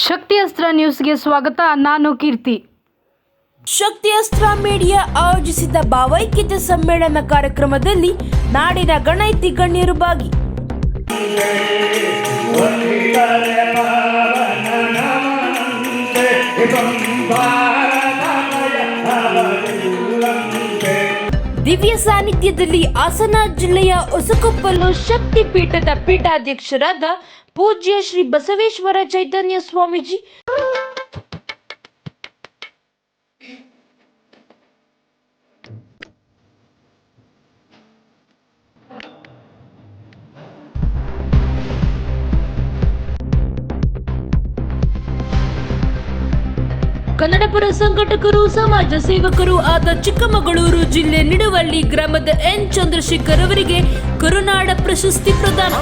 ಶಕ್ತಿ ಅಸ್ತ್ರ ನ್ಯೂಸ್ಗೆ ಸ್ವಾಗತ. ನಾನು ಕೀರ್ತಿ. ಶಕ್ತಿ ಅಸ್ತ್ರ ಮೀಡಿಯಾ ಆಯೋಜಿಸಿದ್ದ ಭಾವೈಕ್ಯತೆ ಸಮ್ಮೇಳನ ಕಾರ್ಯಕ್ರಮದಲ್ಲಿ ನಾಡಿನ ಗಣೈತಿ ಗಣ್ಯರು ಭಾಗಿ. ದಿವ್ಯ ಸಾನ್ನಿಧ್ಯದಲ್ಲಿ ಹಾಸನ ಜಿಲ್ಲೆಯ ಹೊಸಕೊಪ್ಪಲು ಶಕ್ತಿ ಪೀಠದ ಪೀಠಾಧ್ಯಕ್ಷರಾದ ಪೂಜ್ಯ ಶ್ರೀ ಬಸವೇಶ್ವರ ಚೈತನ್ಯ ಸ್ವಾಮೀಜಿ ಕನ್ನಡಪರ ಸಂಘಟಕರು ಸಮಾಜ ಸೇವಕರು ಆದ ಚಿಕ್ಕಮಗಳೂರು ಜಿಲ್ಲೆ ನಿಡುವಳ್ಳಿ ಗ್ರಾಮದ ಎನ್ ಚಂದ್ರಶೇಖರ್ ಅವರಿಗೆ ಕರುನಾಡ ಪ್ರಶಸ್ತಿ ಪ್ರದಾನ.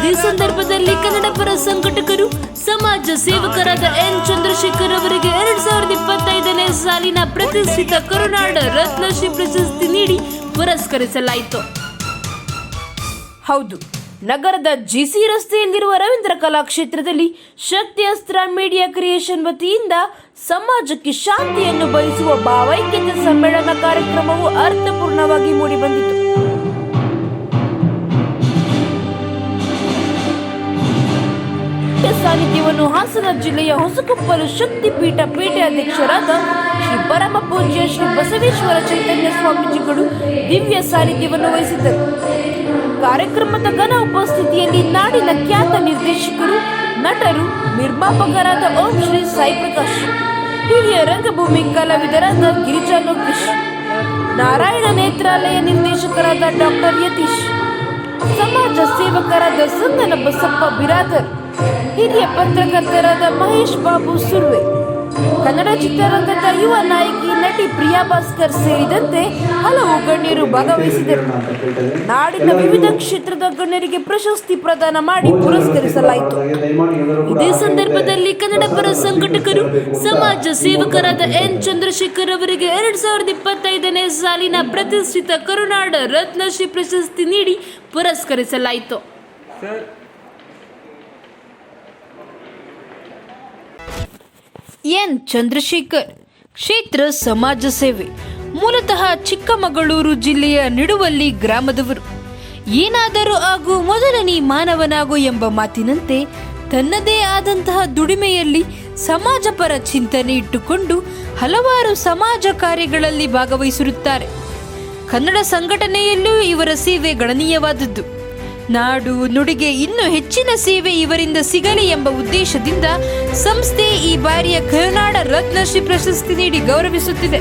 ಈ ಸಂದರ್ಭದಲ್ಲಿ ಕನ್ನಡಪರ ಸಂಘಟಕರು ಸಮಾಜ ಸೇವಕರಾದ ಎನ್ ಚಂದ್ರಶೇಖರ್ ಅವರಿಗೆ 2025ನೇ ಸಾಲಿನ ಪ್ರತಿಷ್ಠಿತ ಕರುನಾಡ ರತ್ನಶ್ರೀ ಪ್ರಶಸ್ತಿ ನೀಡಿ ಪುರಸ್ಕರಿಸಲಾಯಿತು. ಹೌದು, ನಗರದ ಜಿಸಿ ರಸ್ತೆಯಲ್ಲಿರುವ ರವೀಂದ್ರ ಕಲಾಕ್ಷೇತ್ರದಲ್ಲಿ ಶಕ್ತಿ ಅಸ್ತ್ರ ಮೀಡಿಯಾ ಕ್ರಿಯೇಷನ್ ವತಿಯಿಂದ ಸಮಾಜಕ್ಕೆ ಶಾಂತಿಯನ್ನು ಬಯಸುವ ಭಾವೈಕ್ಯತೆ ಸಮ್ಮೇಳನ ಕಾರ್ಯಕ್ರಮವು ಅರ್ಥಪೂರ್ಣವಾಗಿ ಮೂಡಿಬಂದಿತು. ಸಾನ್ನಿಧ್ಯವನ್ನು ಹಾಸನ ಜಿಲ್ಲೆಯ ಹೊಸಕೊಪ್ಪಲು ಶಕ್ತಿ ಪೀಠಾಧ್ಯಕ್ಷರಾದ ಶ್ರೀ ಪರಮ ಪೂಜ್ಯ ಶ್ರೀ ಬಸವೇಶ್ವರ ಚೈತನ್ಯ ಸ್ವಾಮೀಜಿಗಳು ದಿವ್ಯ ಸಾನ್ನಿಧ್ಯವನ್ನು ವಹಿಸಿದ್ದರು. ಕಾರ್ಯಕ್ರಮದ ಘನ ಉಪಸ್ಥಿತಿಯಲ್ಲಿ ನಾಡಿನ ಖ್ಯಾತ ನಿರ್ದೇಶಕರು, ನಟರು, ನಿರ್ಮಾಪಕರಾದ ಓಂ ಶ್ರೀ ಸಾಯಿ ಪ್ರಕಾಶ್, ಹಿರಿಯ ರಂಗಭೂಮಿ ಕಲಾವಿದರಾದ ಗಿರಿಜಾ ಲೋಕೇಶ್, ನಾರಾಯಣ ನೇತ್ರಾಲಯ ನಿರ್ದೇಶಕರಾದ ಡಾಕ್ಟರ್ ಯತೀಶ್, ಸಮಾಜ ಸೇವಕರಾದ ಸಂಗನ ಬಸಪ್ಪ ಬಿರಾದರ್, ಹಿರಿಯ ಪತ್ರಕರ್ತರಾದ ಮಹೇಶ್ ಬಾಬು ಸುರ್ವೆ, ಕನ್ನಡ ಚಿತ್ರರಂಗದ ಯುವ ನಾಯಕಿ ನಟಿ ಪ್ರಿಯಾ ಭಾಸ್ಕರ್ ಸೇರಿದಂತೆ ಹಲವು ಗಣ್ಯರು ಭಾಗವಹಿಸಿದರು. ನಾಡಿನ ವಿವಿಧ ಕ್ಷೇತ್ರದ ಗಣ್ಯರಿಗೆ ಪ್ರಶಸ್ತಿ ಪ್ರದಾನ ಮಾಡಿ ಪುರಸ್ಕರಿಸಲಾಯಿತು. ಇದೇ ಸಂದರ್ಭದಲ್ಲಿ ಕನ್ನಡಪರ ಸಂಘಟಕರು ಸಮಾಜ ಸೇವಕರಾದ ಎನ್ ಚಂದ್ರಶೇಖರ್ ಅವರಿಗೆ 2025ನೇ ಸಾಲಿನ ಪ್ರತಿಷ್ಠಿತ ಕರುನಾಡ ರತ್ನಶ್ರೀ ಪ್ರಶಸ್ತಿ ನೀಡಿ ಪುರಸ್ಕರಿಸಲಾಯಿತು. ಎನ್ ಚಂದ್ರಶೇಖರ್ ಕ್ಷೇತ್ರ ಸಮಾಜ ಸೇವೆ, ಮೂಲತಃ ಚಿಕ್ಕಮಗಳೂರು ಜಿಲ್ಲೆಯ ನಿಡುವಳ್ಳಿ ಗ್ರಾಮದವರು. ಏನಾದರೂ ಆಗು ಮೊದಲನೇ ಮಾನವನಾಗು ಎಂಬ ಮಾತಿನಂತೆ ತನ್ನದೇ ಆದಂತಹ ದುಡಿಮೆಯಲ್ಲಿ ಸಮಾಜಪರ ಚಿಂತನೆ ಇಟ್ಟುಕೊಂಡು ಹಲವಾರು ಸಮಾಜ ಕಾರ್ಯಗಳಲ್ಲಿ ಭಾಗವಹಿಸಿರುತ್ತಾರೆ. ಕನ್ನಡ ಸಂಘಟನೆಯಲ್ಲೂ ಇವರ ಸೇವೆ ಗಣನೀಯವಾದದ್ದು. ನಾಡು ನುಡಿಗೆ ಇನ್ನೂ ಹೆಚ್ಚಿನ ಸೇವೆ ಇವರಿಂದ ಸಿಗಲಿ ಎಂಬ ಉದ್ದೇಶದಿಂದ ಸಂಸ್ಥೆ ಈ ಬಾರಿಯ ಕರುನಾಡ ರತ್ನಶ್ರೀ ಪ್ರಶಸ್ತಿ ನೀಡಿ ಗೌರವಿಸುತ್ತಿದೆ.